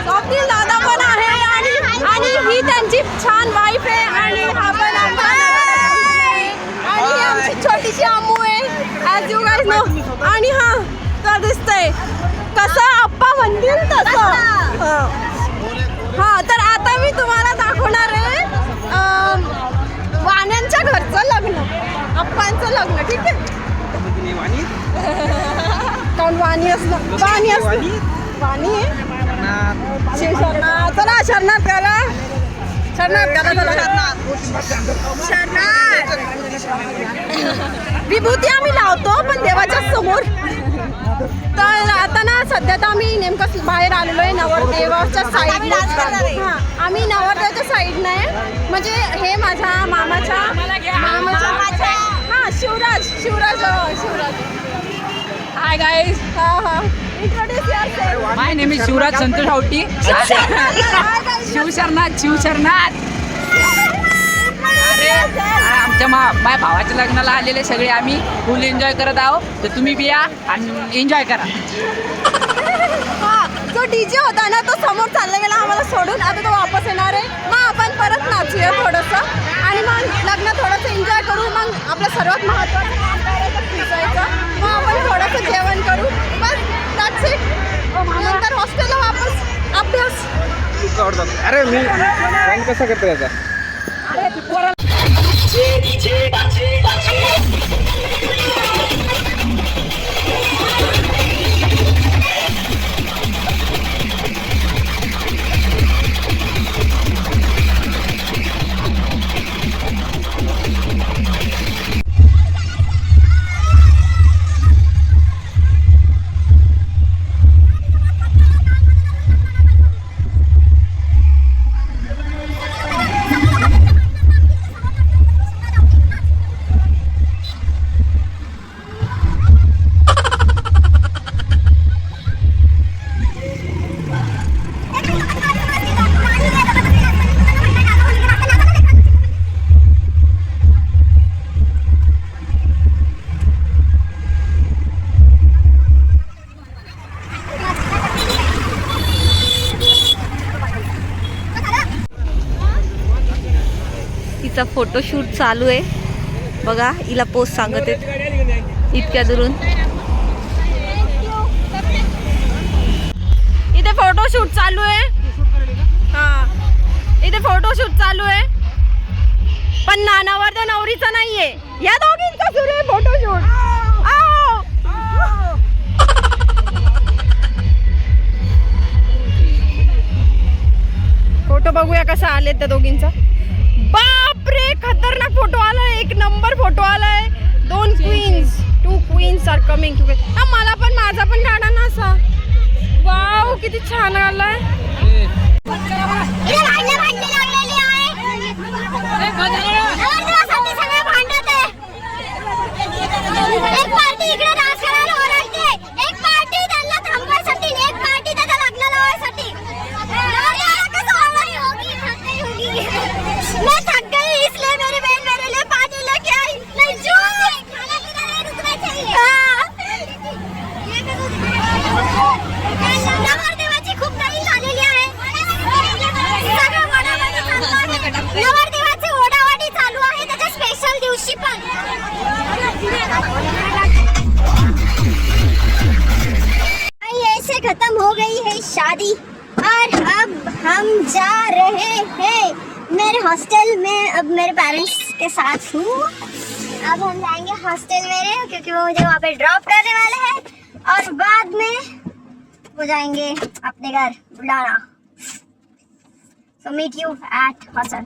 स्वप्नील दादा पण आहे आणि ही त्यांची छान वाईफ आहे आणि हा पण आणि आमची छोटीशी अम्मू आहे ॲज यू गाईज नो. आणि हा तर दिसतंय कसं आप्पा म्हणतील तसं. हा तर आता मी तुम्हाला दाखवणार आहे वाण्यांच्या घरचं लग्न, आप्पांचं लग्न. ठीक आहे, कारण वाणी असलं वाणी आहे शिवशरणात. चला शरणात त्याला विभूती आम्ही लावतो पण देवाच्या समोर. तर आता ना सध्या तर आम्ही नेमकं बाहेर आलेलो आहे नवरदेवाच्या साईडला. हां, आम्ही नवरदेवाच्या साईडनं आहे. म्हणजे हे माझ्या मामाच्या हां शिवराज. Hi guys. हां introduce yourself. My name is Shivraj Santosh Awati. शिवशरणात. अरे आमच्या माझ्या भावाच्या लग्नाला आलेले सगळे आम्ही फुल एन्जॉय करत आहोत. तर तुम्ही बी या आणि एन्जॉय करा. हां, जो डीजे होता ना तो समोर चालला गेला आम्हाला सोडून. आता तो वापस येणार आहे. मग आपण परत नाचूया थोडंसं आणि मग लग्न थोडंसं एन्जॉय करू. मग आपलं सर्वात महत्त्वाचं काम करायचं फिरायचं. मग आपण थोडंसं जेवण करू. बस दॅट्स इट. नंतर हॉस्टेलला वापस अभ्यास. अरे मी कसं करतो याचा तिचा फोटोशूट चालू आहे बघा. हिला पोस्ट सांगत आहेत इतक्या दुरून. इथे फोटोशूट चालू आहे. हां, इथे फोटोशूट चालू आहे पण नवरदेव नवरीचा नाहीये. या दोघींचा सुरू आहे फोटोशूट. फोटो बघूया कसा आले त्या दोघींचा. बापरे खतरनाक फोटो आलाय. एक नंबर फोटो आलाय. 2 क्वीन्स आर कमिंग टुगेदर. मला पण माझा पण काढा ना असा. वाव किती छान आलाय. खत्म हो गई है शादी और अब हम जा रहे हैं मेरे हॉस्टल में. अब मेरे पेरेंट्स के साथ हूँ. अब हम जाएंगे हॉस्टल मेरे क्योंकि वो मुझे वहाँ पे ड्रॉप करने वाले हैं और बाद में वो जाएंगे अपने घर बुलाना. So meet you at hostel.